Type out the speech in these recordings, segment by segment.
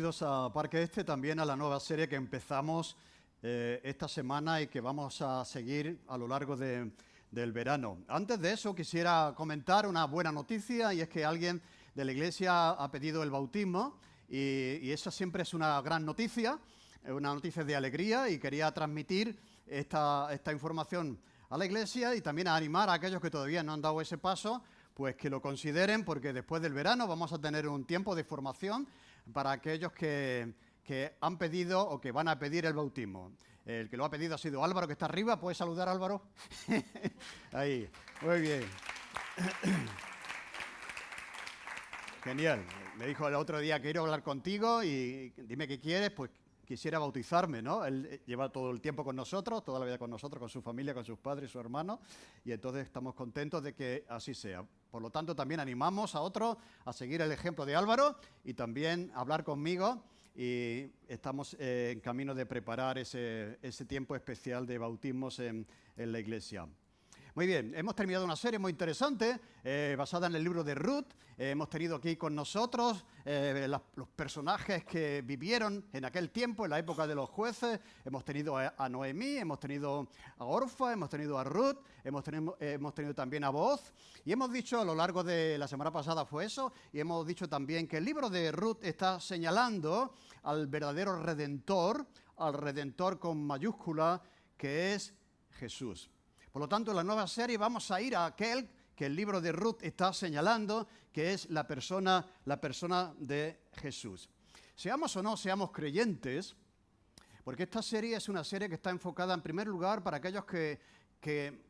bienvenidos a Parque Este, también a la nueva serie que empezamos esta semana y que vamos a seguir a lo largo del verano. Antes de eso quisiera comentar una buena noticia, y es que alguien de la iglesia ha pedido el bautismo y esa siempre es una gran noticia, una noticia de alegría, y quería transmitir esta información a la iglesia y también a animar a aquellos que todavía no han dado ese paso, pues que lo consideren, porque después del verano vamos a tener un tiempo de formación para aquellos que han pedido o que van a pedir el bautismo. El que lo ha pedido ha sido Álvaro, que está arriba. ¿Puedes saludar, Álvaro? Ahí, muy bien. Genial. Me dijo el otro día que quiero hablar contigo y dime qué quieres, pues quisiera bautizarme, ¿no? Él lleva todo el tiempo con nosotros, toda la vida con nosotros, con su familia, con sus padres y sus hermanos, y entonces estamos contentos de que así sea. Por lo tanto, también animamos a otros a seguir el ejemplo de Álvaro y también a hablar conmigo, y estamos en camino de preparar ese tiempo especial de bautismos en la iglesia. Muy bien, hemos terminado una serie muy interesante basada en el libro de Ruth. Hemos tenido aquí con nosotros los personajes que vivieron en aquel tiempo, en la época de los jueces. Hemos tenido a Noemí, hemos tenido a Orfa, hemos tenido a Ruth, hemos tenido también a Booz. Y hemos dicho a lo largo de la semana pasada fue eso, y hemos dicho también que el libro de Ruth está señalando al verdadero Redentor, al Redentor con mayúscula, que es Jesús. Por lo tanto, en la nueva serie vamos a ir a aquel que el libro de Ruth está señalando, que es la persona de Jesús. Seamos o no seamos creyentes, porque esta serie es una serie que está enfocada en primer lugar para aquellos que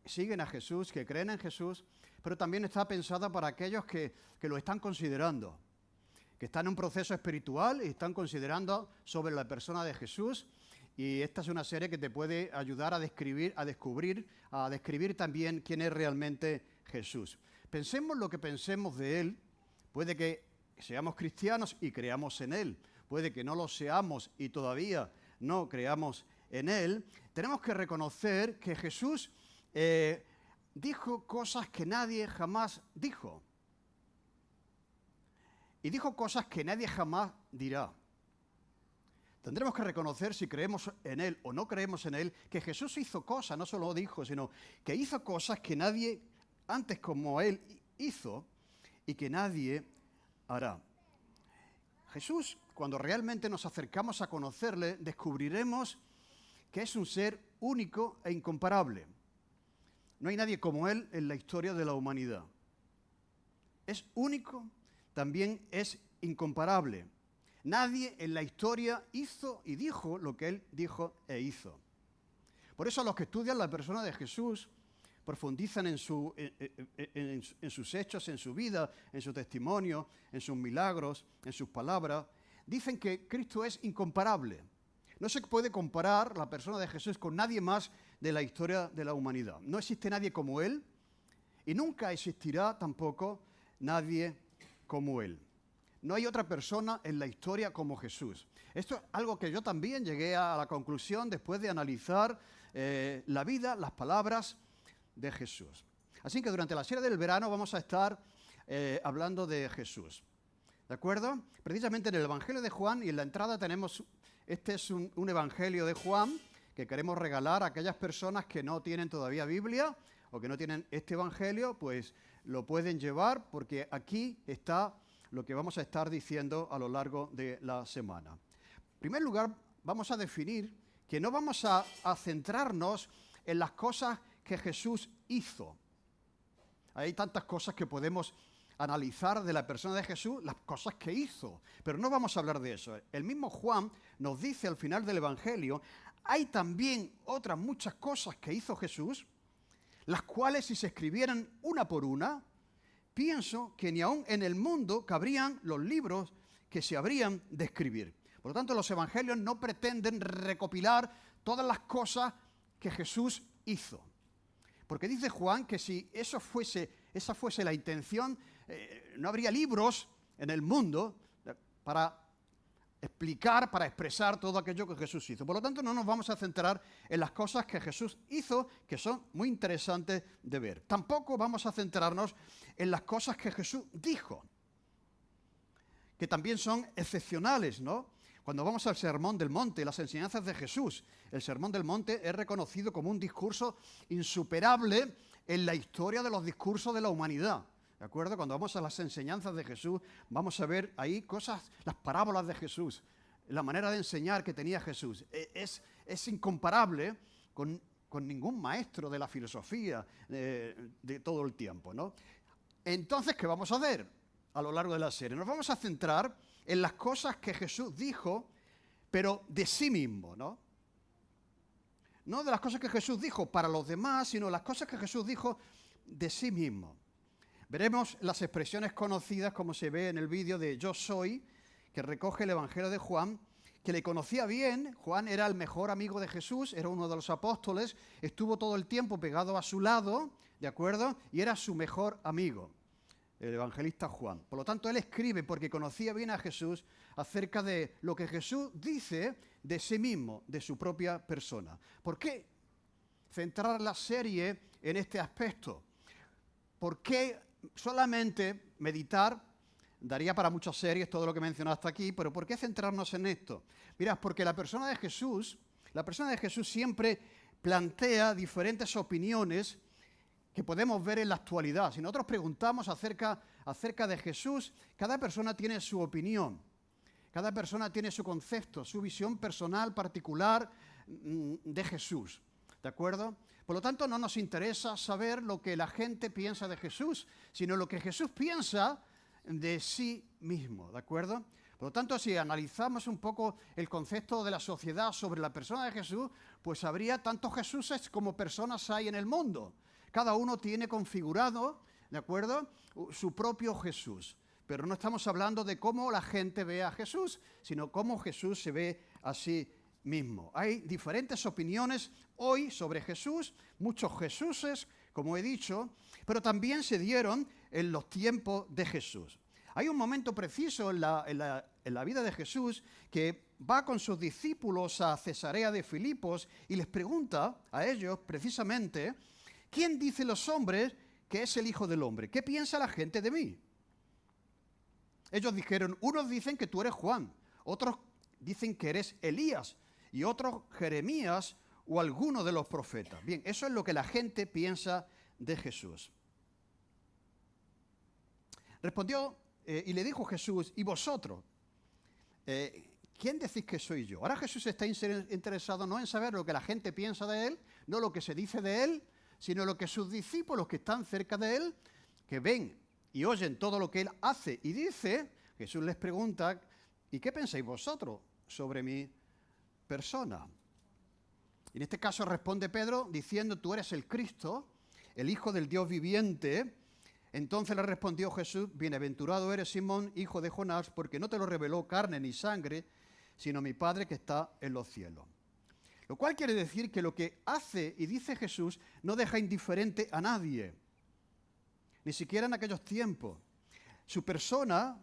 siguen a Jesús, que creen en Jesús, pero también está pensada para aquellos que lo están considerando, que están en un proceso espiritual y están considerando sobre la persona de Jesús. Y esta es una serie que te puede ayudar a describir también quién es realmente Jesús. Pensemos lo que pensemos de Él. Puede que seamos cristianos y creamos en Él. Puede que no lo seamos y todavía no creamos en Él. Tenemos que reconocer que Jesús dijo cosas que nadie jamás dijo. Y dijo cosas que nadie jamás dirá. Tendremos que reconocer, si creemos en Él o no creemos en Él, que Jesús hizo cosas, no solo dijo, sino que hizo cosas que nadie antes como Él hizo y que nadie hará. Jesús, cuando realmente nos acercamos a conocerle, descubriremos que es un ser único e incomparable. No hay nadie como Él en la historia de la humanidad. Es único, también es incomparable. Nadie en la historia hizo y dijo lo que Él dijo e hizo. Por eso los que estudian la persona de Jesús profundizan en sus hechos, en su vida, en su testimonio, en sus milagros, en sus palabras. Dicen que Cristo es incomparable. No se puede comparar la persona de Jesús con nadie más de la historia de la humanidad. No existe nadie como Él y nunca existirá tampoco nadie como Él. No hay otra persona en la historia como Jesús. Esto es algo que yo también llegué a la conclusión después de analizar la vida, las palabras de Jesús. Así que durante la serie del verano vamos a estar hablando de Jesús. ¿De acuerdo? Precisamente en el Evangelio de Juan, y en la entrada tenemos, este es un Evangelio de Juan que queremos regalar a aquellas personas que no tienen todavía Biblia o que no tienen este Evangelio, pues lo pueden llevar, porque aquí está lo que vamos a estar diciendo a lo largo de la semana. En primer lugar, vamos a definir que no vamos a centrarnos en las cosas que Jesús hizo. Hay tantas cosas que podemos analizar de la persona de Jesús, las cosas que hizo, pero no vamos a hablar de eso. El mismo Juan nos dice al final del Evangelio, hay también otras muchas cosas que hizo Jesús, las cuales si se escribieran una por una, pienso que ni aún en el mundo cabrían los libros que se habrían de escribir. Por lo tanto, los evangelios no pretenden recopilar todas las cosas que Jesús hizo. Porque dice Juan que si esa fuese la intención, no habría libros en el mundo para explicar, para expresar todo aquello que Jesús hizo. Por lo tanto, no nos vamos a centrar en las cosas que Jesús hizo, que son muy interesantes de ver. Tampoco vamos a centrarnos en las cosas que Jesús dijo, que también son excepcionales, ¿no? Cuando vamos al Sermón del Monte, las enseñanzas de Jesús, el Sermón del Monte es reconocido como un discurso insuperable en la historia de los discursos de la humanidad. ¿De acuerdo? Cuando vamos a las enseñanzas de Jesús, vamos a ver ahí cosas, las parábolas de Jesús, la manera de enseñar que tenía Jesús. Es incomparable con ningún maestro de la filosofía de todo el tiempo, ¿no? Entonces, ¿qué vamos a hacer a lo largo de la serie? Nos vamos a centrar en las cosas que Jesús dijo, pero de sí mismo, ¿no? No de las cosas que Jesús dijo para los demás, sino las cosas que Jesús dijo de sí mismo. Veremos las expresiones conocidas, como se ve en el vídeo de Yo Soy, que recoge el Evangelio de Juan, que le conocía bien. Juan era el mejor amigo de Jesús, era uno de los apóstoles, estuvo todo el tiempo pegado a su lado, ¿de acuerdo? Y era su mejor amigo, el evangelista Juan. Por lo tanto, él escribe porque conocía bien a Jesús acerca de lo que Jesús dice de sí mismo, de su propia persona. ¿Por qué centrar la serie en este aspecto? ¿Por qué solamente meditar? Daría para muchas series todo lo que he mencionado hasta aquí, pero ¿por qué centrarnos en esto? Mirad, porque la persona de Jesús siempre plantea diferentes opiniones que podemos ver en la actualidad. Si nosotros preguntamos acerca de Jesús, cada persona tiene su opinión, cada persona tiene su concepto, su visión personal, particular de Jesús, ¿de acuerdo? Por lo tanto, no nos interesa saber lo que la gente piensa de Jesús, sino lo que Jesús piensa de sí mismo, ¿de acuerdo? Por lo tanto, si analizamos un poco el concepto de la sociedad sobre la persona de Jesús, pues habría tantos Jesuses como personas hay en el mundo. Cada uno tiene configurado, ¿de acuerdo?, su propio Jesús. Pero no estamos hablando de cómo la gente ve a Jesús, sino cómo Jesús se ve a sí mismo. Hay diferentes opiniones hoy sobre Jesús, muchos Jesuses, como he dicho, pero también se dieron en los tiempos de Jesús. Hay un momento preciso en la vida de Jesús que va con sus discípulos a Cesarea de Filipos y les pregunta a ellos precisamente: ¿quién dicen los hombres que es el Hijo del Hombre? ¿Qué piensa la gente de mí? Ellos dijeron: unos dicen que tú eres Juan, otros dicen que eres Elías y otros Jeremías o alguno de los profetas. Bien, eso es lo que la gente piensa de Jesús. Respondió y le dijo Jesús: ¿y vosotros? ¿Quién decís que soy yo? Ahora Jesús está interesado no en saber lo que la gente piensa de él, no lo que se dice de él, sino lo que sus discípulos que están cerca de él, que ven y oyen todo lo que él hace y dice. Jesús les pregunta: ¿y qué pensáis vosotros sobre mi persona? Y en este caso responde Pedro diciendo: tú eres el Cristo, el Hijo del Dios viviente. Entonces le respondió Jesús: bienaventurado eres, Simón, hijo de Jonás, porque no te lo reveló carne ni sangre, sino mi Padre que está en los cielos. Lo cual quiere decir que lo que hace y dice Jesús no deja indiferente a nadie, ni siquiera en aquellos tiempos. Su persona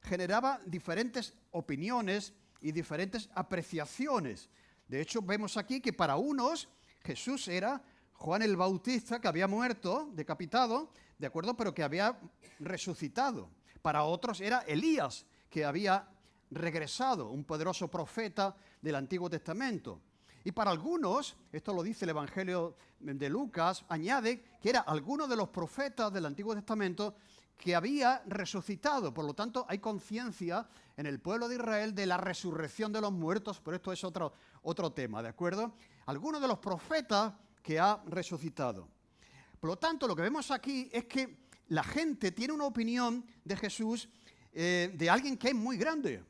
generaba diferentes opiniones y diferentes apreciaciones. De hecho, vemos aquí que para unos Jesús era Juan el Bautista, que había muerto, decapitado, ¿de acuerdo?, pero que había resucitado. Para otros era Elías, que había regresado, un poderoso profeta del Antiguo Testamento. Y para algunos, esto lo dice el Evangelio de Lucas, añade que era alguno de los profetas del Antiguo Testamento que había resucitado. Por lo tanto, hay conciencia en el pueblo de Israel de la resurrección de los muertos, pero esto es otro tema, ¿de acuerdo? Algunos de los profetas que ha resucitado. Por lo tanto, lo que vemos aquí es que la gente tiene una opinión de Jesús de alguien que es muy grande.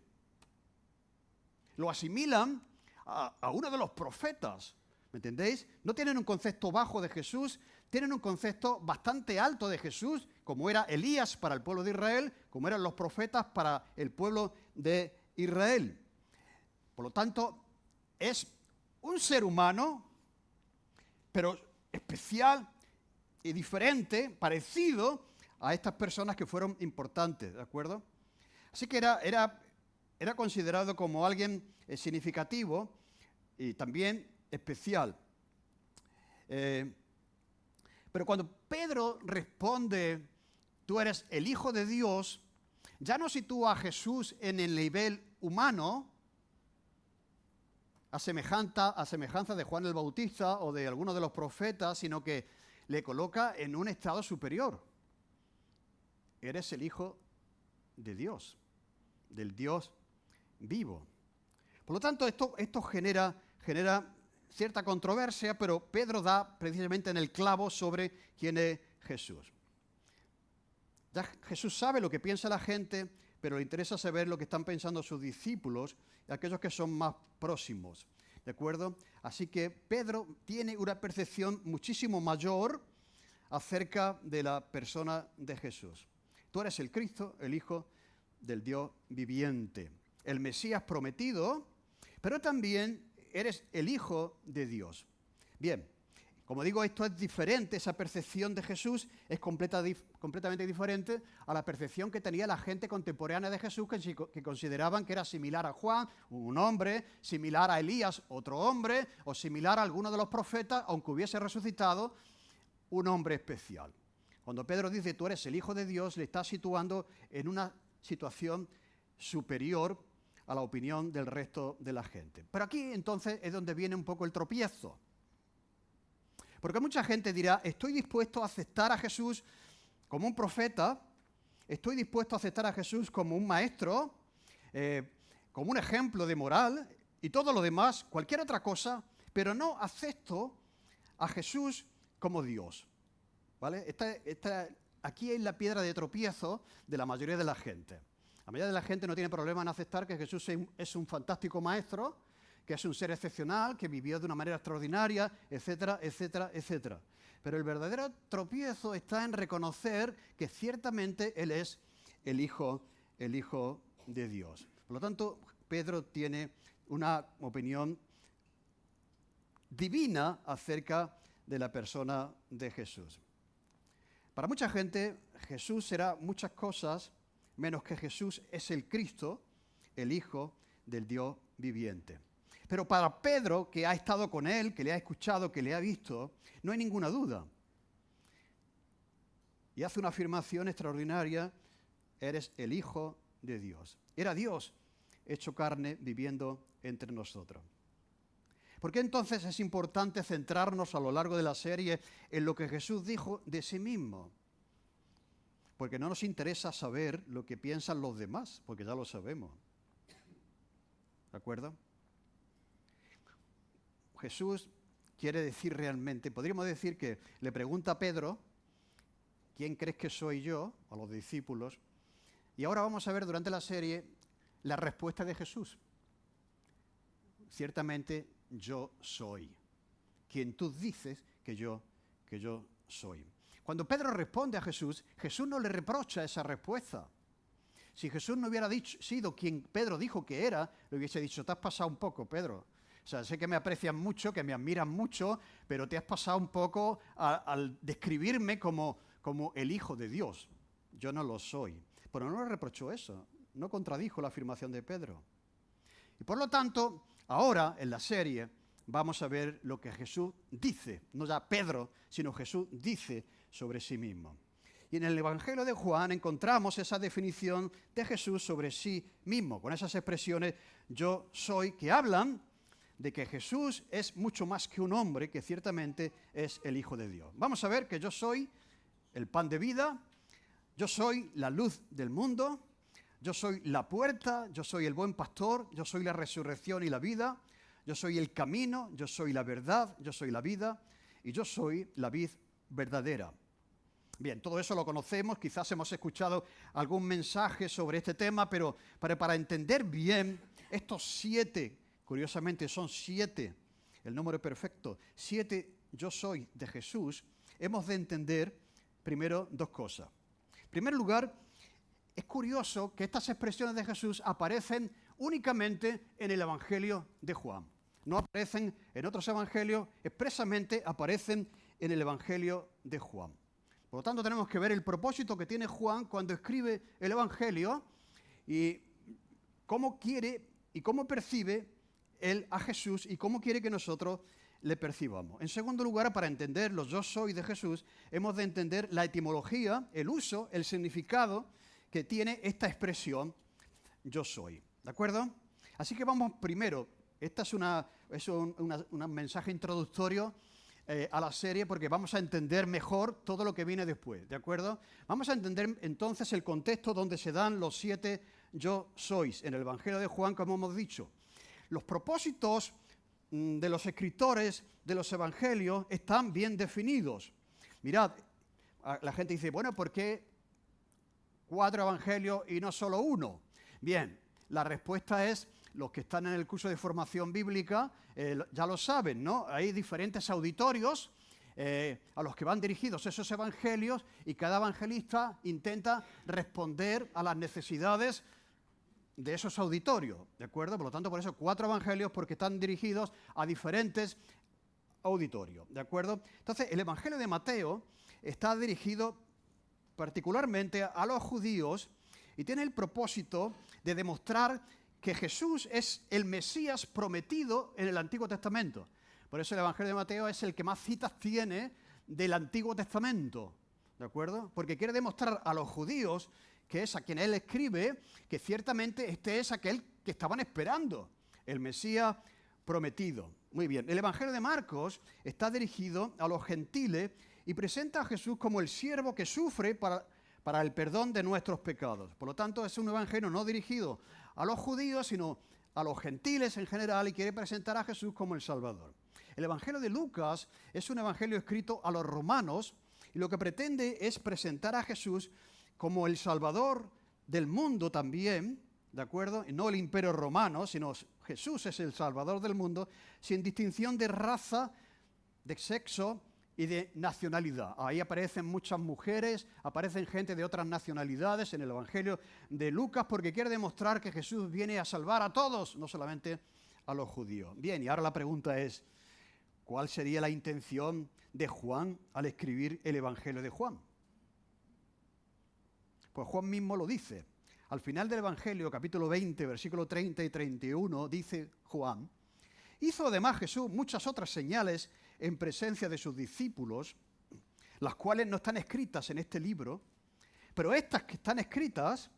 Lo asimilan a uno de los profetas, ¿me entendéis? No tienen un concepto bajo de Jesús, tienen un concepto bastante alto de Jesús, como era Elías para el pueblo de Israel, como eran los profetas para el pueblo de Israel. Por lo tanto, es un ser humano, pero especial y diferente, parecido a estas personas que fueron importantes, ¿de acuerdo? Así que era considerado como alguien significativo y también especial. Pero cuando Pedro responde: tú eres el Hijo de Dios, ya no sitúa a Jesús en el nivel humano, a semejanza de Juan el Bautista o de alguno de los profetas, sino que le coloca en un estado superior. Eres el Hijo de Dios, del Dios vivo. Por lo tanto, esto genera cierta controversia, pero Pedro da precisamente en el clavo sobre quién es Jesús. Ya Jesús sabe lo que piensa la gente, pero le interesa saber lo que están pensando sus discípulos y aquellos que son más próximos, ¿de acuerdo? Así que Pedro tiene una percepción muchísimo mayor acerca de la persona de Jesús. Tú eres el Cristo, el Hijo del Dios viviente, el Mesías prometido, pero también eres el Hijo de Dios. Bien, como digo, esto es diferente, esa percepción de Jesús es completamente diferente a la percepción que tenía la gente contemporánea de Jesús, que consideraban que era similar a Juan, un hombre, similar a Elías, otro hombre, o similar a alguno de los profetas, aunque hubiese resucitado, un hombre especial. Cuando Pedro dice, tú eres el Hijo de Dios, le está situando en una situación superior a la opinión del resto de la gente. Pero aquí entonces es donde viene un poco el tropiezo. Porque mucha gente dirá, estoy dispuesto a aceptar a Jesús como un profeta, estoy dispuesto a aceptar a Jesús como un maestro, como un ejemplo de moral y todo lo demás, cualquier otra cosa, pero no acepto a Jesús como Dios. ¿Vale? Aquí es la piedra de tropiezo de la mayoría de la gente. La mayoría de la gente no tiene problema en aceptar que Jesús es un fantástico maestro, que es un ser excepcional, que vivió de una manera extraordinaria, etcétera, etcétera, etcétera. Pero el verdadero tropiezo está en reconocer que ciertamente Él es el Hijo de Dios. Por lo tanto, Pedro tiene una opinión divina acerca de la persona de Jesús. Para mucha gente, Jesús será muchas cosas, menos que Jesús es el Cristo, el Hijo del Dios viviente. Pero para Pedro, que ha estado con él, que le ha escuchado, que le ha visto, no hay ninguna duda. Y hace una afirmación extraordinaria, eres el Hijo de Dios. Era Dios hecho carne viviendo entre nosotros. ¿Por qué entonces es importante centrarnos a lo largo de la serie en lo que Jesús dijo de sí mismo? Porque no nos interesa saber lo que piensan los demás, porque ya lo sabemos. ¿De acuerdo? Jesús quiere decir realmente, podríamos decir que le pregunta a Pedro, ¿quién crees que soy yo? A los discípulos. Y ahora vamos a ver durante la serie la respuesta de Jesús. Ciertamente yo soy quien tú dices que yo soy. Cuando Pedro responde a Jesús, Jesús no le reprocha esa respuesta. Si Jesús no hubiera sido quien Pedro dijo que era, le hubiese dicho, te has pasado un poco, Pedro. O sea, sé que me aprecian mucho, que me admiran mucho, pero te has pasado un poco al describirme como el Hijo de Dios. Yo no lo soy. Pero no le reprochó eso, no contradijo la afirmación de Pedro. Y por lo tanto, ahora en la serie vamos a ver lo que Jesús dice, no ya Pedro, sino Jesús dice sobre sí mismo. Y en el Evangelio de Juan encontramos esa definición de Jesús sobre sí mismo, con esas expresiones yo soy, que hablan de que Jesús es mucho más que un hombre, que ciertamente es el Hijo de Dios. Vamos a ver que yo soy el pan de vida, yo soy la luz del mundo, yo soy la puerta, yo soy el buen pastor, yo soy la resurrección y la vida, yo soy el camino, yo soy la verdad, yo soy la vida y yo soy la vid verdadera. Bien, todo eso lo conocemos, quizás hemos escuchado algún mensaje sobre este tema, pero para entender bien estos 7, curiosamente son 7, el número perfecto, 7 yo soy de Jesús, hemos de entender primero dos cosas. En primer lugar, es curioso que estas expresiones de Jesús aparecen únicamente en el Evangelio de Juan. No aparecen en otros evangelios, expresamente aparecen en el Evangelio de Juan. Por lo tanto, tenemos que ver el propósito que tiene Juan cuando escribe el Evangelio y cómo quiere y cómo percibe él a Jesús y cómo quiere que nosotros le percibamos. En segundo lugar, para entender los yo soy de Jesús, hemos de entender la etimología, el uso, el significado que tiene esta expresión, yo soy. ¿De acuerdo? Así que vamos primero. Esta es un mensaje introductorio a la serie porque vamos a entender mejor todo lo que viene después. ¿De acuerdo? Vamos a entender entonces el contexto donde se dan los 7 yo sois en el Evangelio de Juan, como hemos dicho. Los propósitos de los escritores de los evangelios están bien definidos. Mirad, la gente dice, bueno, ¿por qué 4 evangelios y no solo uno? Bien, la respuesta es, los que están en el curso de formación bíblica ya lo saben, ¿no? Hay diferentes auditorios a los que van dirigidos esos evangelios y cada evangelista intenta responder a las necesidades de esos auditorios, ¿de acuerdo? Por lo tanto, por eso 4 evangelios, porque están dirigidos a diferentes auditorios, ¿de acuerdo? Entonces, el Evangelio de Mateo está dirigido particularmente a los judíos y tiene el propósito de demostrar que Jesús es el Mesías prometido en el Antiguo Testamento. Por eso el Evangelio de Mateo es el que más citas tiene del Antiguo Testamento, ¿de acuerdo? Porque quiere demostrar a los judíos, que es a quien él escribe, que ciertamente este es aquel que estaban esperando, el Mesías prometido. Muy bien, el Evangelio de Marcos está dirigido a los gentiles y presenta a Jesús como el siervo que sufre para el perdón de nuestros pecados. Por lo tanto, es un evangelio no dirigido a los judíos, sino a los gentiles en general, y quiere presentar a Jesús como el Salvador. El Evangelio de Lucas es un evangelio escrito a los romanos y lo que pretende es presentar a Jesús como el Salvador del mundo también, ¿de acuerdo? Y no el imperio romano, sino Jesús es el Salvador del mundo, sin distinción de raza, de sexo y de nacionalidad. Ahí aparecen muchas mujeres, aparecen gente de otras nacionalidades en el Evangelio de Lucas, porque quiere demostrar que Jesús viene a salvar a todos, no solamente a los judíos. Bien, y ahora la pregunta es, ¿cuál sería la intención de Juan al escribir el Evangelio de Juan? Pues Juan mismo lo dice. Al final del Evangelio, capítulo 20, versículo 30 y 31, dice Juan, hizo además Jesús muchas otras señales en presencia de sus discípulos, las cuales no están escritas en este libro, pero estas que están escritas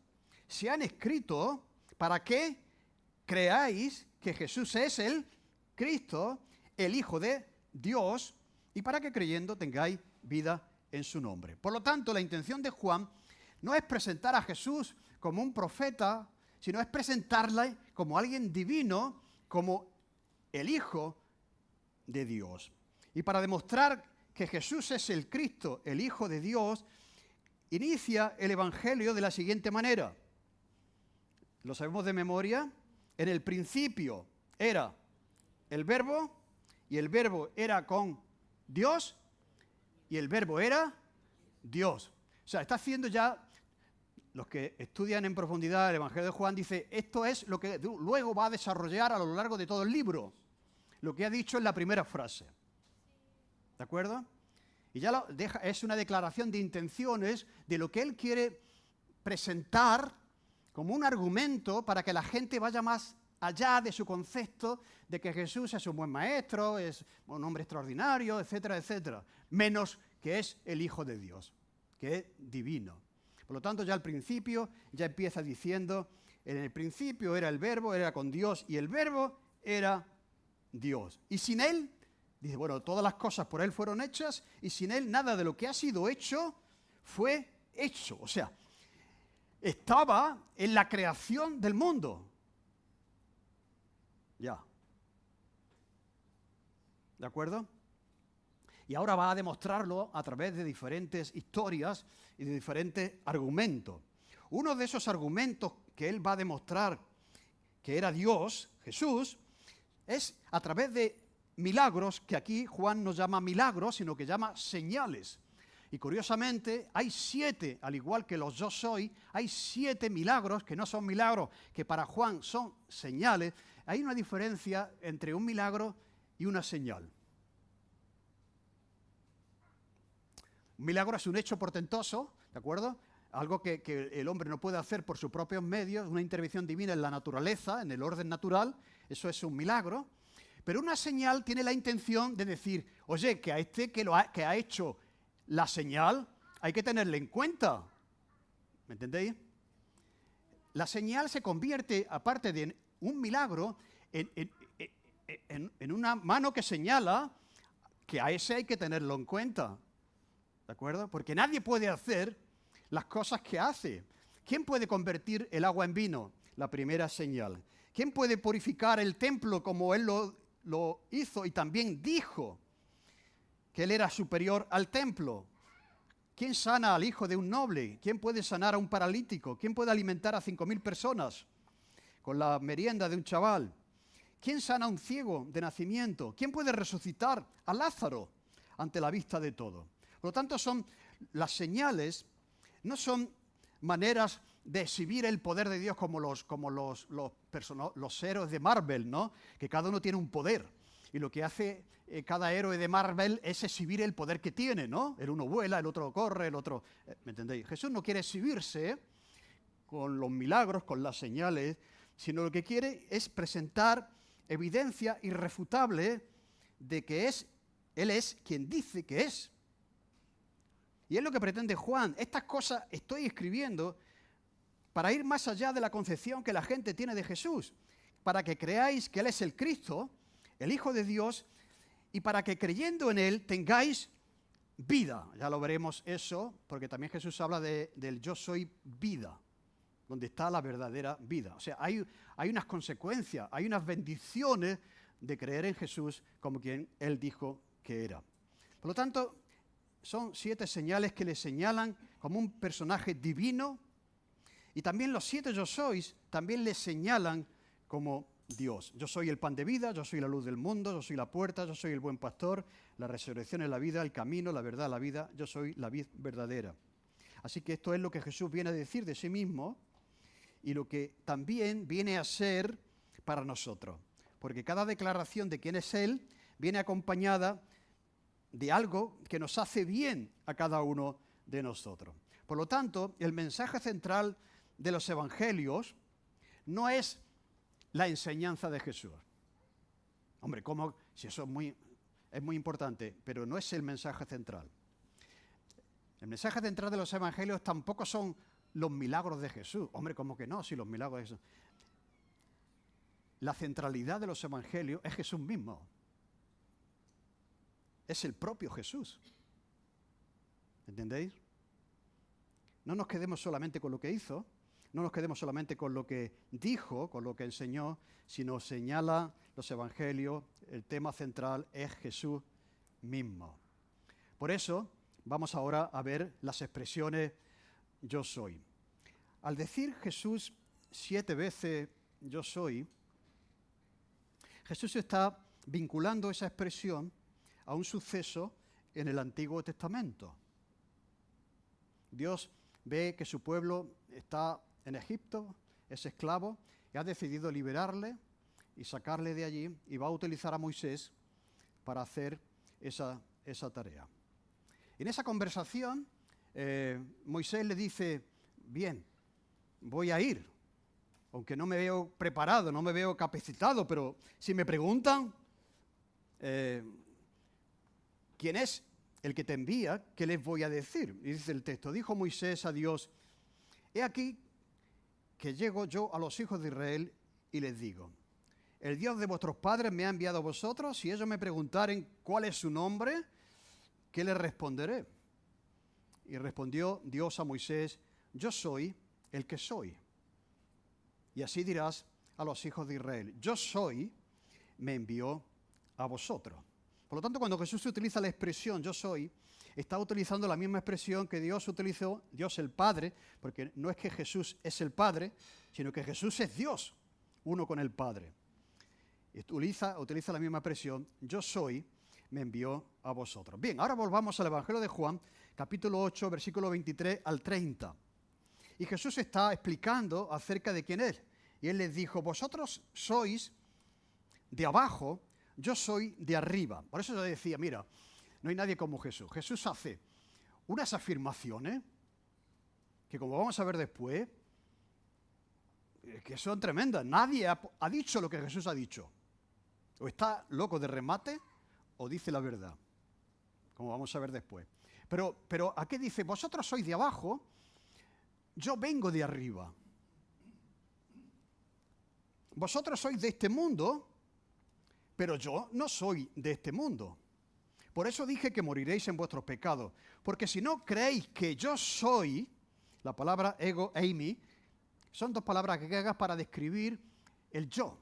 se han escrito para que creáis que Jesús es el Cristo, el Hijo de Dios, y para que creyendo tengáis vida en su nombre. Por lo tanto, la intención de Juan no es presentar a Jesús como un profeta, sino es presentarle como alguien divino, como el Hijo de Dios. Y para demostrar que Jesús es el Cristo, el Hijo de Dios, inicia el Evangelio de la siguiente manera. Lo sabemos de memoria. En el principio era el Verbo, y el Verbo era con Dios, y el Verbo era Dios. O sea, está haciendo ya, los que estudian en profundidad el Evangelio de Juan, dice, esto es lo que luego va a desarrollar a lo largo de todo el libro, lo que ha dicho en la primera frase. ¿De acuerdo? Y ya es una declaración de intenciones de lo que él quiere presentar como un argumento para que la gente vaya más allá de su concepto de que Jesús es un buen maestro, es un hombre extraordinario, etcétera, etcétera. Menos que es el Hijo de Dios, que es divino. Por lo tanto, ya al principio, ya empieza diciendo, en el principio era el Verbo, era con Dios, y el Verbo era Dios. Y sin Él, dice, bueno, todas las cosas por Él fueron hechas, y sin Él nada de lo que ha sido hecho fue hecho. O sea, estaba en la creación del mundo. Ya. ¿De acuerdo? Y ahora va a demostrarlo a través de diferentes historias y de diferentes argumentos. Uno de esos argumentos que él va a demostrar que era Dios, Jesús, es a través de milagros, que aquí Juan no llama milagros, sino que llama señales. Y curiosamente hay 7, al igual que los yo soy, hay 7 milagros que no son milagros, que para Juan son señales. Hay una diferencia entre un milagro y una señal. Un milagro es un hecho portentoso, ¿de acuerdo? Algo que el hombre no puede hacer por sus propios medios, una intervención divina en la naturaleza, en el orden natural, eso es un milagro. Pero una señal tiene la intención de decir, oye, que a este que ha hecho la señal hay que tenerle en cuenta. ¿Me entendéis? la señal se convierte, aparte de un milagro, en una mano que señala que a ese hay que tenerlo en cuenta. ¿De acuerdo? Porque nadie puede hacer las cosas que hace. ¿Quién puede convertir el agua en vino? La primera señal. ¿Quién puede purificar el templo como él lo hizo y también dijo que él era superior al templo? ¿Quién sana al hijo de un noble? ¿Quién puede sanar a un paralítico? ¿Quién puede alimentar a 5.000 personas con la merienda de un chaval? ¿Quién sana a un ciego de nacimiento? ¿Quién puede resucitar a Lázaro ante la vista de todo? Por lo tanto, las señales no son maneras de exhibir el poder de Dios como los héroes de Marvel, ¿no? Que cada uno tiene un poder. Y lo que hace cada héroe de Marvel es exhibir el poder que tiene, ¿no? El uno vuela, el otro corre, el otro... ¿Me entendéis? Jesús no quiere exhibirse con los milagros, con las señales, sino lo que quiere es presentar evidencia irrefutable de que Él es quien dice que es. Y es lo que pretende Juan. Estas cosas estoy escribiendo para ir más allá de la concepción que la gente tiene de Jesús, para que creáis que Él es el Cristo, el Hijo de Dios, y para que creyendo en Él tengáis vida. Ya lo veremos eso, porque también Jesús habla del yo soy vida, donde está la verdadera vida. O sea, hay unas consecuencias, hay unas bendiciones de creer en Jesús como quien Él dijo que era. Por lo tanto, son 7 señales que le señalan como un personaje divino, y también los 7 yo sois también le señalan como Dios. Yo soy el pan de vida, yo soy la luz del mundo, yo soy la puerta, yo soy el buen pastor, la resurrección es la vida, el camino, la verdad, la vida, yo soy la vid verdadera. Así que esto es lo que Jesús viene a decir de sí mismo y lo que también viene a ser para nosotros. Porque cada declaración de quién es Él viene acompañada de algo que nos hace bien a cada uno de nosotros. Por lo tanto, el mensaje central de los evangelios no es la enseñanza de Jesús. Hombre, ¿cómo? Si eso es muy importante, pero no es el mensaje central. El mensaje central de los evangelios tampoco son los milagros de Jesús. Hombre, ¿cómo que no? Si los milagros de Jesús. La centralidad de los evangelios es Jesús mismo. Es el propio Jesús. ¿Entendéis? No nos quedemos solamente con lo que hizo, no nos quedemos solamente con lo que dijo, con lo que enseñó, sino señala los evangelios, el tema central es Jesús mismo. Por eso vamos ahora a ver las expresiones yo soy. Al decir Jesús 7 veces yo soy, Jesús está vinculando esa expresión a un suceso en el Antiguo Testamento. Dios ve que su pueblo está en Egipto, es esclavo, y ha decidido liberarle y sacarle de allí, y va a utilizar a Moisés para hacer esa tarea. En esa conversación, Moisés le dice, bien, voy a ir, aunque no me veo preparado, no me veo capacitado, pero si me preguntan quién es el que te envía, ¿qué les voy a decir? Y dice el texto, dijo Moisés a Dios, he aquí que llego yo a los hijos de Israel y les digo, el Dios de vuestros padres me ha enviado a vosotros, si ellos me preguntaren cuál es su nombre, ¿qué les responderé? Y respondió Dios a Moisés, yo soy el que soy. Y así dirás a los hijos de Israel, yo soy, me envió a vosotros. Por lo tanto, cuando Jesús utiliza la expresión yo soy, está utilizando la misma expresión que Dios utilizó, Dios el Padre, porque no es que Jesús es el Padre, sino que Jesús es Dios, uno con el Padre. Utiliza la misma expresión, yo soy, me envió a vosotros. Bien, ahora volvamos al Evangelio de Juan, capítulo 8, versículo 23 al 30. Y Jesús está explicando acerca de quién es. Y Él les dijo, vosotros sois de abajo, yo soy de arriba. Por eso yo decía, mira, no hay nadie como Jesús. Jesús hace unas afirmaciones que, como vamos a ver después, que son tremendas. Nadie ha dicho lo que Jesús ha dicho. O está loco de remate o dice la verdad, como vamos a ver después. Pero aquí dice, vosotros sois de abajo, yo vengo de arriba. vosotros sois de este mundo, pero yo no soy de este mundo. Por eso dije que moriréis en vuestros pecados, porque si no creéis que yo soy, la palabra ego, eimi, son dos palabras griegas para describir el yo,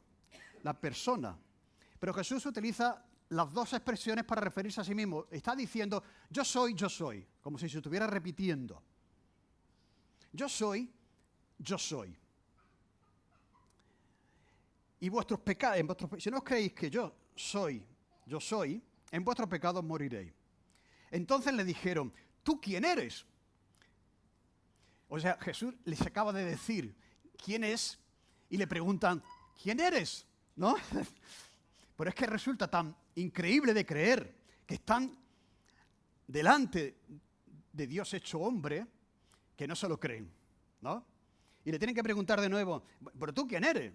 la persona. Pero Jesús utiliza las dos expresiones para referirse a sí mismo. Está diciendo, yo soy, como si se estuviera repitiendo. Yo soy. Y vuestros pecados, si no creéis que yo soy, en vuestros pecados moriréis. Entonces le dijeron, ¿tú quién eres? O sea, Jesús les acaba de decir quién es y le preguntan, ¿quién eres? ¿No? Pero es que resulta tan increíble de creer que están delante de Dios hecho hombre que no se lo creen, ¿no? Y le tienen que preguntar de nuevo, ¿pero tú quién eres?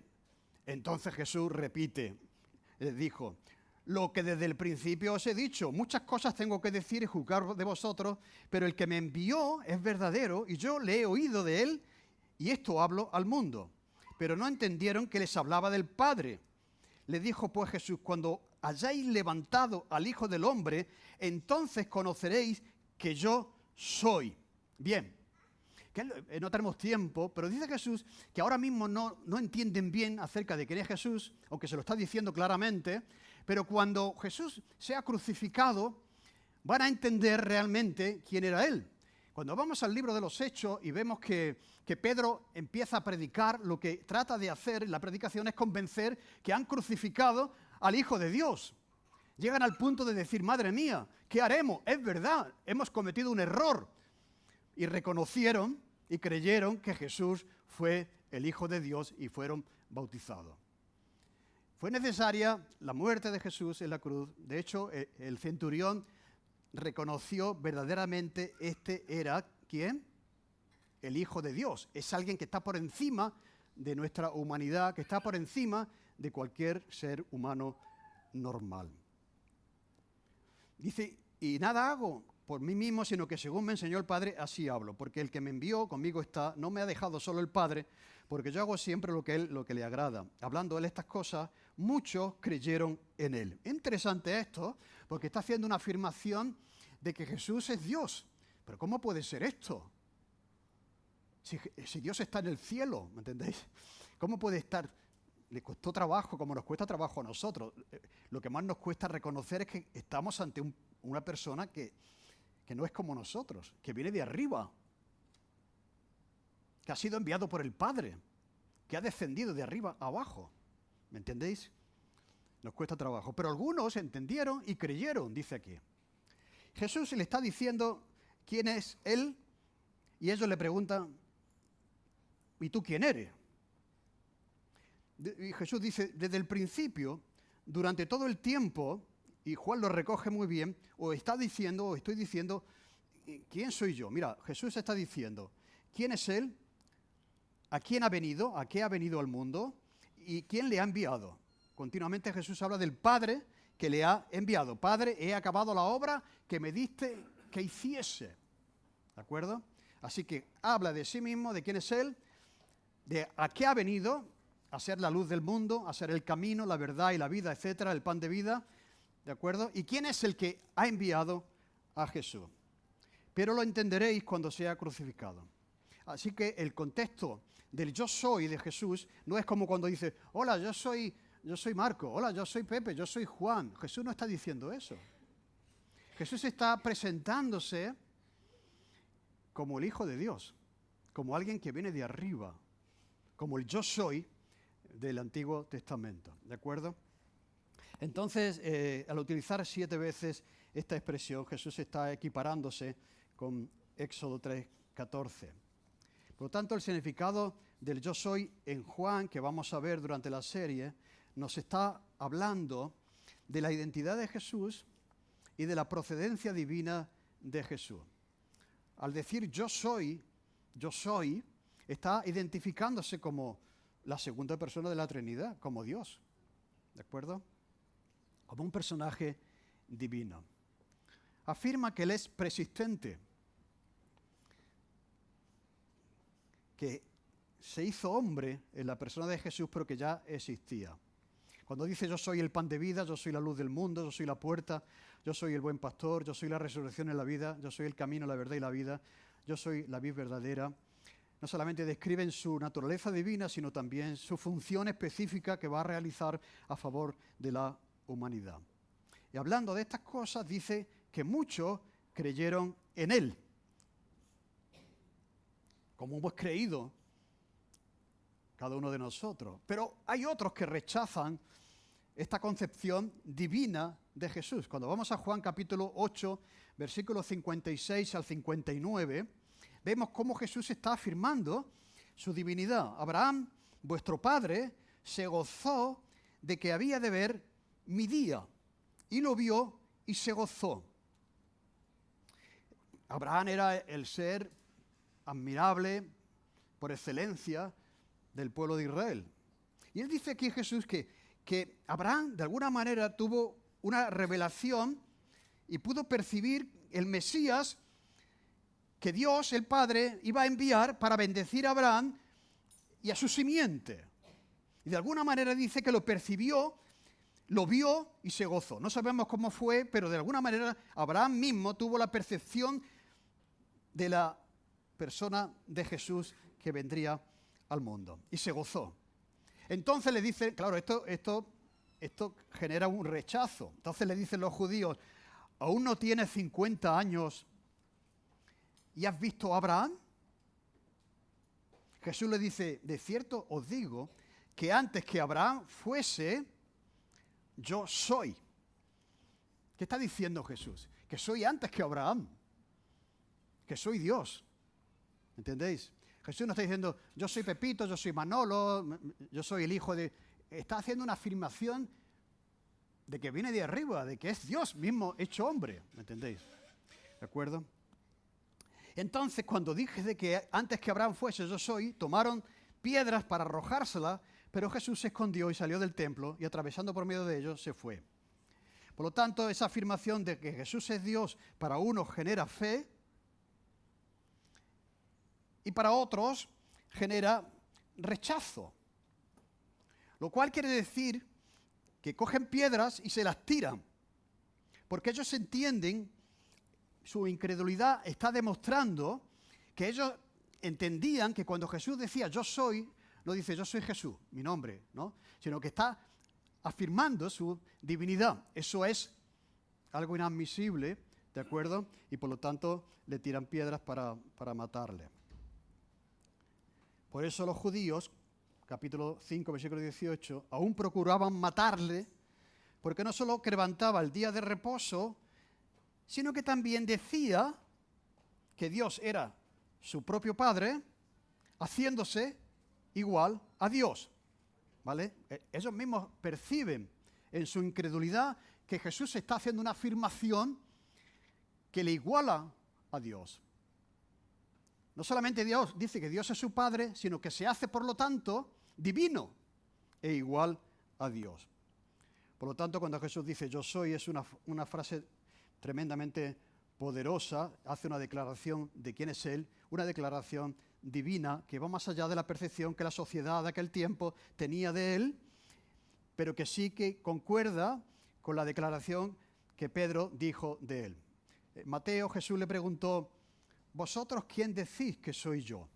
Entonces Jesús repite, les dijo, lo que desde el principio os he dicho, muchas cosas tengo que decir y juzgar de vosotros, pero el que me envió es verdadero y yo le he oído de él y esto hablo al mundo. Pero no entendieron que les hablaba del Padre. Le dijo pues Jesús, cuando hayáis levantado al Hijo del Hombre, entonces conoceréis que yo soy. Bien, que no tenemos tiempo, pero dice Jesús que ahora mismo no entienden bien acerca de quién es Jesús, aunque se lo está diciendo claramente, pero cuando Jesús sea crucificado, van a entender realmente quién era Él. Cuando vamos al libro de los Hechos y vemos que Pedro empieza a predicar, lo que trata de hacer en la predicación es convencer que han crucificado al Hijo de Dios. Llegan al punto de decir, madre mía, ¿qué haremos? Es verdad, hemos cometido un error. Y reconocieron y creyeron que Jesús fue el Hijo de Dios y fueron bautizados. Fue necesaria la muerte de Jesús en la cruz. De hecho, el centurión reconoció verdaderamente este era, ¿quién? El Hijo de Dios. Es alguien que está por encima de nuestra humanidad, que está por encima de cualquier ser humano normal. Dice, y nada hago por mí mismo, sino que según me enseñó el Padre, así hablo. Porque el que me envió, conmigo está, no me ha dejado solo el Padre, porque yo hago siempre lo que le agrada. Hablando él estas cosas, muchos creyeron en él. Interesante esto, porque está haciendo una afirmación de que Jesús es Dios. Pero ¿cómo puede ser esto? Si Dios está en el cielo, ¿me entendéis? ¿Cómo puede estar? Le costó trabajo, como nos cuesta trabajo a nosotros. Lo que más nos cuesta reconocer es que estamos ante una persona que no es como nosotros, que viene de arriba, que ha sido enviado por el Padre, que ha descendido de arriba a abajo. ¿Me entendéis? Nos cuesta trabajo. Pero algunos entendieron y creyeron, dice aquí. Jesús le está diciendo quién es Él y ellos le preguntan, ¿y tú quién eres? Y Jesús dice, desde el principio, durante todo el tiempo, y Juan lo recoge muy bien, o estoy diciendo, ¿quién soy yo? Mira, Jesús está diciendo, ¿quién es Él? ¿A quién ha venido? ¿A qué ha venido al mundo? ¿Y quién le ha enviado? Continuamente Jesús habla del Padre que le ha enviado. Padre, he acabado la obra que me diste que hiciese. ¿De acuerdo? Así que habla de sí mismo, de quién es Él, de a qué ha venido, a ser la luz del mundo, a ser el camino, la verdad y la vida, etcétera, el pan de vida. ¿De acuerdo? ¿Y quién es el que ha enviado a Jesús? Pero lo entenderéis cuando sea crucificado. Así que el contexto del yo soy de Jesús no es como cuando dice, hola, yo soy Marco, hola, yo soy Pepe, yo soy Juan. Jesús no está diciendo eso. Jesús está presentándose como el Hijo de Dios, como alguien que viene de arriba, como el yo soy del Antiguo Testamento. ¿De acuerdo? Entonces, al utilizar 7 veces esta expresión, Jesús está equiparándose con Éxodo 3:14. Por lo tanto, el significado del yo soy en Juan, que vamos a ver durante la serie, nos está hablando de la identidad de Jesús y de la procedencia divina de Jesús. Al decir yo soy, está identificándose como la segunda persona de la Trinidad, como Dios. ¿De acuerdo? Como un personaje divino. Afirma que Él es persistente, que se hizo hombre en la persona de Jesús, pero que ya existía. Cuando dice yo soy el pan de vida, yo soy la luz del mundo, yo soy la puerta, yo soy el buen pastor, yo soy la resurrección en la vida, yo soy el camino, la verdad y la vida, yo soy la vid verdadera, no solamente describen su naturaleza divina, sino también su función específica que va a realizar a favor de la humanidad. Y hablando de estas cosas, dice que muchos creyeron en él, como hemos creído cada uno de nosotros. Pero hay otros que rechazan esta concepción divina de Jesús. Cuando vamos a Juan capítulo 8, versículos 56 al 59, vemos cómo Jesús está afirmando su divinidad. Abraham, vuestro padre, se gozó de que había de ver mi día, y lo vio y se gozó. Abraham era el ser admirable por excelencia del pueblo de Israel. Y él dice aquí Jesús que Abraham de alguna manera tuvo una revelación y pudo percibir el Mesías que Dios, el Padre, iba a enviar para bendecir a Abraham y a su simiente. Y de alguna manera dice que lo percibió, lo vio y se gozó. No sabemos cómo fue, pero de alguna manera Abraham mismo tuvo la percepción de la persona de Jesús que vendría al mundo. Y se gozó. Entonces le dicen, claro, esto genera un rechazo. Entonces le dicen los judíos, ¿aún no tienes 50 años y has visto a Abraham? Jesús le dice, de cierto os digo que antes que Abraham fuese, yo soy. ¿Qué está diciendo Jesús? Que soy antes que Abraham, que soy Dios. ¿Entendéis? Jesús no está diciendo, yo soy Pepito, yo soy Manolo, yo soy el hijo de... Está haciendo una afirmación de que viene de arriba, de que es Dios mismo hecho hombre. ¿Me entendéis? ¿De acuerdo? Entonces, cuando dije de que antes que Abraham fuese, yo soy, tomaron piedras para arrojárselas, pero Jesús se escondió y salió del templo y atravesando por medio de ellos se fue. Por lo tanto, esa afirmación de que Jesús es Dios para unos genera fe, y para otros genera rechazo. Lo cual quiere decir que cogen piedras y se las tiran. Porque ellos entienden, su incredulidad está demostrando que ellos entendían que cuando Jesús decía yo soy, no dice yo soy Jesús, mi nombre, ¿no? Sino que está afirmando su divinidad. Eso es algo inadmisible, ¿de acuerdo? Y por lo tanto le tiran piedras para matarle. Por eso los judíos, capítulo 5, versículo 18, aún procuraban matarle, porque no solo levantaba el día de reposo, sino que también decía que Dios era su propio Padre, haciéndose igual a Dios. ¿Vale? Ellos mismos perciben en su incredulidad que Jesús está haciendo una afirmación que le iguala a Dios. No solamente Dios dice que Dios es su Padre, sino que se hace, por lo tanto, divino e igual a Dios. Por lo tanto, cuando Jesús dice yo soy, es una frase tremendamente poderosa, hace una declaración de quién es Él, una declaración divina que va más allá de la percepción que la sociedad de aquel tiempo tenía de Él, pero que sí que concuerda con la declaración que Pedro dijo de Él. Mateo, Jesús le preguntó, ¿vosotros quién decís que soy yo?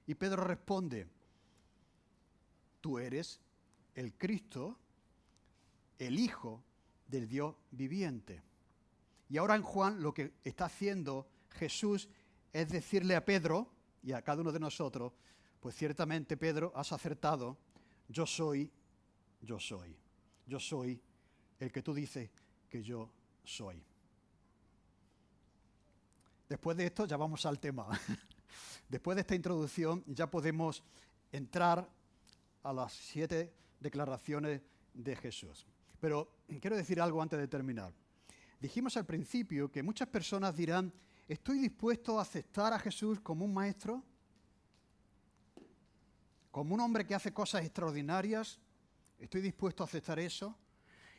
Y Pedro responde, tú eres el Cristo, el Hijo del Dios viviente. Y ahora en Juan lo que está haciendo Jesús es decirle a Pedro y a cada uno de nosotros, pues ciertamente Pedro, has acertado, yo soy el que tú dices que yo soy. Después de esto ya vamos al tema. Después de esta introducción ya podemos entrar a las 7 declaraciones de Jesús. Pero quiero decir algo antes de terminar. Dijimos al principio que muchas personas dirán, ¿estoy dispuesto a aceptar a Jesús como un maestro? ¿Como un hombre que hace cosas extraordinarias? ¿Estoy dispuesto a aceptar eso?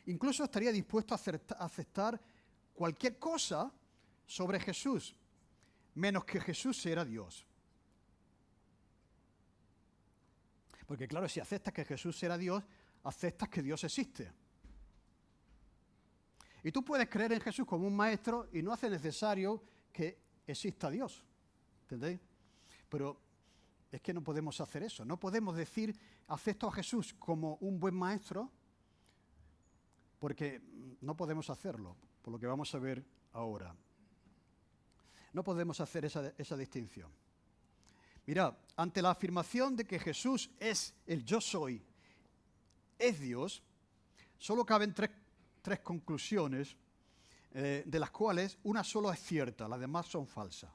Incluso estaría dispuesto a aceptar cualquier cosa sobre Jesús, menos que Jesús era Dios. Porque claro, si aceptas que Jesús era Dios, aceptas que Dios existe. Y tú puedes creer en Jesús como un maestro y no hace necesario que exista Dios. ¿Entendéis? Pero es que no podemos hacer eso. No podemos decir, acepto a Jesús como un buen maestro, porque no podemos hacerlo, por lo que vamos a ver ahora. No podemos hacer esa distinción. Mira, ante la afirmación de que Jesús es el yo soy, es Dios, solo caben tres conclusiones, de las cuales una solo es cierta, las demás son falsas.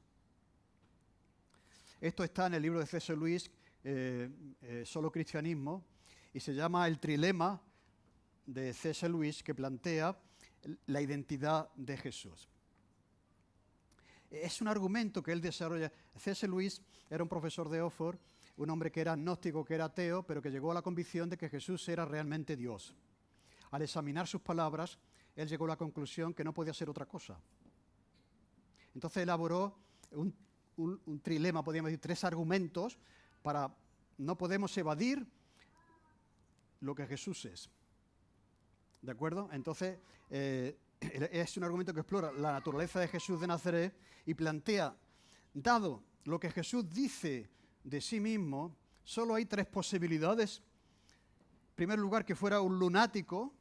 Esto está en el libro de C.S. Lewis, Solo Cristianismo, y se llama el trilema de C.S. Lewis, que plantea la identidad de Jesús. Es un argumento que él desarrolla. C.S. Lewis era un profesor de Oxford, un hombre que era agnóstico, que era ateo, pero que llegó a la convicción de que Jesús era realmente Dios. Al examinar sus palabras, él llegó a la conclusión que no podía ser otra cosa. Entonces elaboró un trilema, podríamos decir, tres argumentos para no podemos evadir lo que Jesús es. ¿De acuerdo? Entonces, es un argumento que explora la naturaleza de Jesús de Nazaret y plantea, dado lo que Jesús dice de sí mismo, solo hay tres posibilidades. En primer lugar, que fuera un lunático,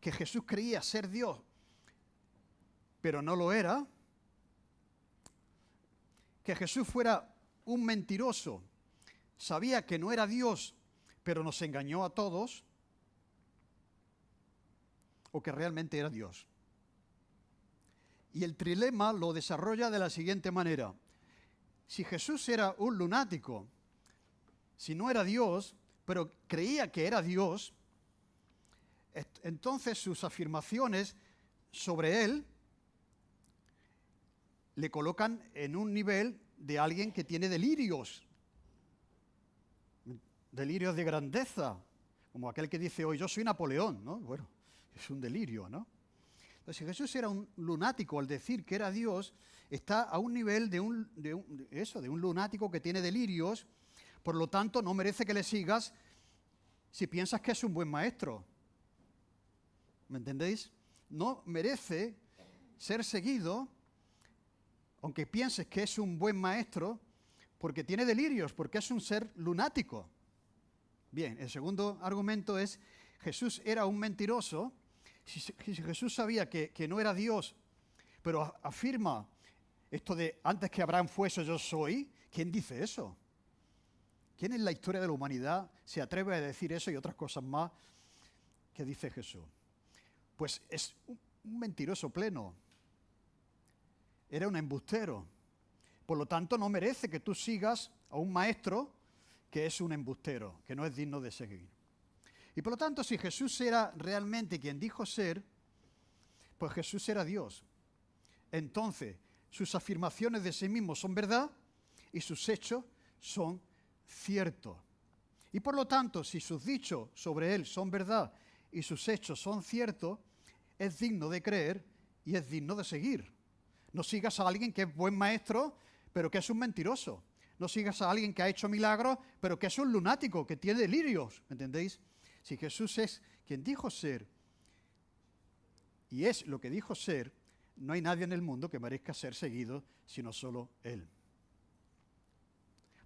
que Jesús creía ser Dios, pero no lo era. Que Jesús fuera un mentiroso, sabía que no era Dios, pero nos engañó a todos. O que realmente era Dios. Y el trilema lo desarrolla de la siguiente manera. Si Jesús era un lunático, si no era Dios, pero creía que era Dios, entonces sus afirmaciones sobre él le colocan en un nivel de alguien que tiene delirios de grandeza, como aquel que dice hoy, yo soy Napoleón, ¿no? Bueno, es un delirio, ¿no? Entonces, si Jesús era un lunático al decir que era Dios, está a un nivel de un lunático que tiene delirios, por lo tanto no merece que le sigas si piensas que es un buen maestro. ¿Me entendéis? No merece ser seguido, aunque pienses que es un buen maestro, porque tiene delirios, porque es un ser lunático. Bien, el segundo argumento es, Jesús era un mentiroso. Si Jesús sabía que no era Dios, pero afirma esto de antes que Abraham fuese yo soy, ¿quién dice eso? ¿Quién en la historia de la humanidad se atreve a decir eso y otras cosas más que dice Jesús? Pues es un mentiroso pleno. Era un embustero. Por lo tanto, no merece que tú sigas a un maestro que es un embustero, que no es digno de seguir. Y por lo tanto, si Jesús era realmente quien dijo ser, pues Jesús era Dios. Entonces, sus afirmaciones de sí mismo son verdad y sus hechos son ciertos. Y por lo tanto, si sus dichos sobre él son verdad y sus hechos son ciertos, es digno de creer y es digno de seguir. No sigas a alguien que es buen maestro, pero que es un mentiroso. No sigas a alguien que ha hecho milagros, pero que es un lunático, que tiene delirios. ¿Me entendéis? Si Jesús es quien dijo ser y es lo que dijo ser, no hay nadie en el mundo que merezca ser seguido, sino solo Él.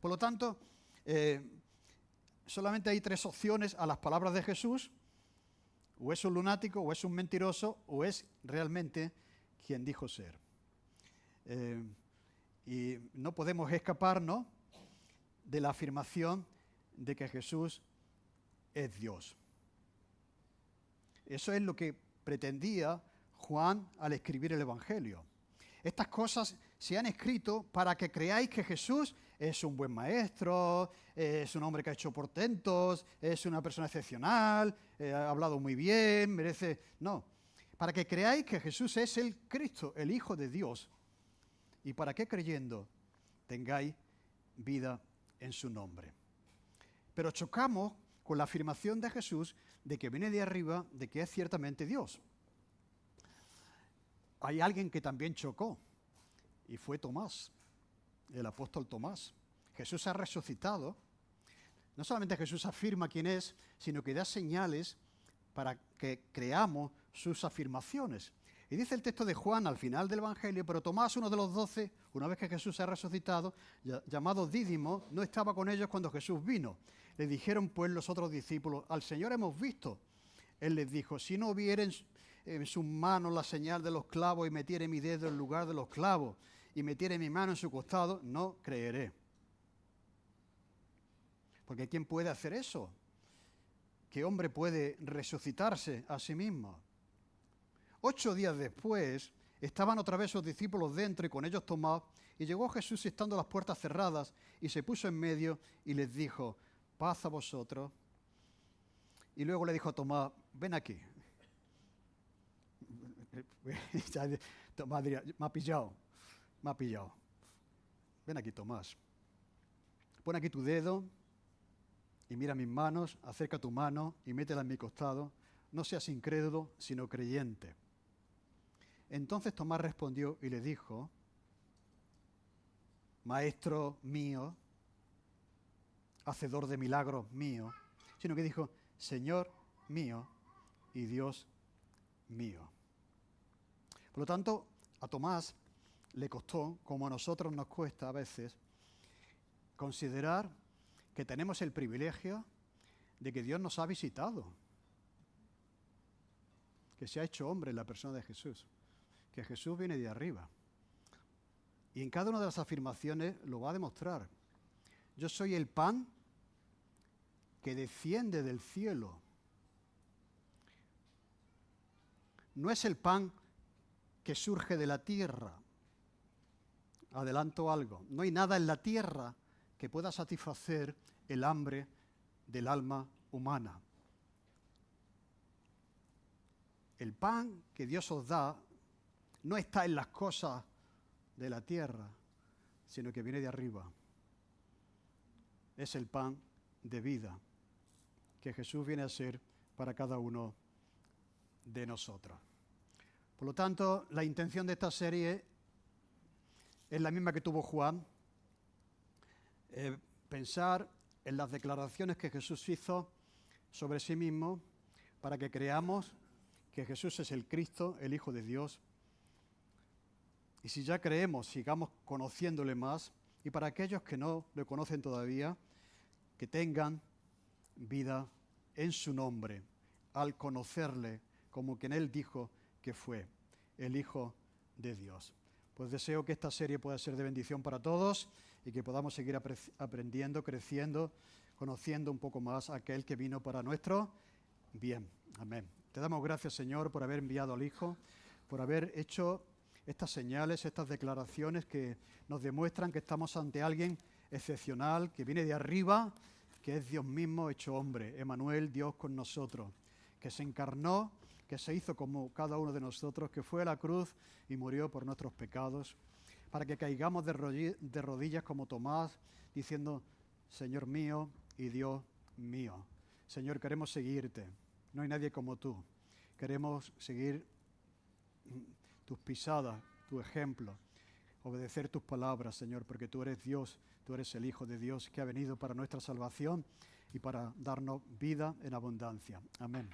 Por lo tanto, solamente hay tres opciones a las palabras de Jesús: o es un lunático, o es un mentiroso, o es realmente quien dijo ser. Y no podemos escaparnos de la afirmación de que Jesús es Dios. Eso es lo que pretendía Juan al escribir el Evangelio. Estas cosas se han escrito para que creáis que Jesús es un buen maestro, es un hombre que ha hecho portentos, es una persona excepcional, ha hablado muy bien, merece... No, para que creáis que Jesús es el Cristo, el Hijo de Dios, y para que creyendo tengáis vida en su nombre. Pero chocamos con la afirmación de Jesús de que viene de arriba, de que es ciertamente Dios. Hay alguien que también chocó, y fue Tomás, el apóstol Tomás. Jesús ha resucitado, No solamente Jesús afirma quién es, sino que da señales para que creamos sus afirmaciones. Y dice el texto de Juan al final del Evangelio, pero Tomás, uno de los 12, una vez que Jesús se ha resucitado, llamado Dídimo, no estaba con ellos cuando Jesús vino. Le dijeron pues los otros discípulos, al Señor hemos visto. Él les dijo, si no vieren en sus manos la señal de los clavos y metiere mi dedo en lugar de los clavos y metiere mi mano en su costado, no creeré. Porque ¿quién puede hacer eso? ¿Qué hombre puede resucitarse a sí mismo? 8 días después, estaban otra vez sus discípulos dentro y con ellos Tomás, y llegó Jesús estando las puertas cerradas, y se puso en medio y les dijo, paz a vosotros. Y luego le dijo a Tomás, ven aquí. Tomás diría, me ha pillado. Ven aquí, Tomás. Pon aquí tu dedo y mira mis manos, acerca tu mano y métela en mi costado. No seas incrédulo, sino creyente. Entonces Tomás respondió y le dijo, Maestro mío, hacedor de milagros mío, sino que dijo, Señor mío y Dios mío. Por lo tanto, a Tomás le costó, como a nosotros nos cuesta a veces, considerar que tenemos el privilegio de que Dios nos ha visitado, que se ha hecho hombre en la persona de Jesús, que Jesús viene de arriba. Y en cada una de las afirmaciones lo va a demostrar. Yo soy el pan que desciende del cielo. No es el pan que surge de la tierra. Adelanto algo. No hay nada en la tierra que pueda satisfacer el hambre del alma humana. El pan que Dios os da no está en las cosas de la tierra, sino que viene de arriba. Es el pan de vida que Jesús viene a ser para cada uno de nosotros. Por lo tanto, la intención de esta serie es la misma que tuvo Juan, pensar en las declaraciones que Jesús hizo sobre sí mismo para que creamos que Jesús es el Cristo, el Hijo de Dios. Y si ya creemos, sigamos conociéndole más. Y para aquellos que no le conocen todavía, que tengan vida en su nombre, al conocerle como quien Él dijo que fue, el Hijo de Dios. Pues deseo que esta serie pueda ser de bendición para todos y que podamos seguir aprendiendo, creciendo, conociendo un poco más a aquel que vino para nuestro bien. Amén. Te damos gracias, Señor, por haber enviado al Hijo, por haber hecho estas señales, estas declaraciones que nos demuestran que estamos ante alguien excepcional, que viene de arriba, que es Dios mismo hecho hombre, Emmanuel, Dios con nosotros, que se encarnó, que se hizo como cada uno de nosotros, que fue a la cruz y murió por nuestros pecados, para que caigamos de rodillas como Tomás, diciendo, Señor mío y Dios mío. Señor, queremos seguirte, no hay nadie como tú. Queremos seguir tus pisadas, tu ejemplo, obedecer tus palabras, Señor, porque tú eres Dios, tú eres el Hijo de Dios que ha venido para nuestra salvación y para darnos vida en abundancia. Amén.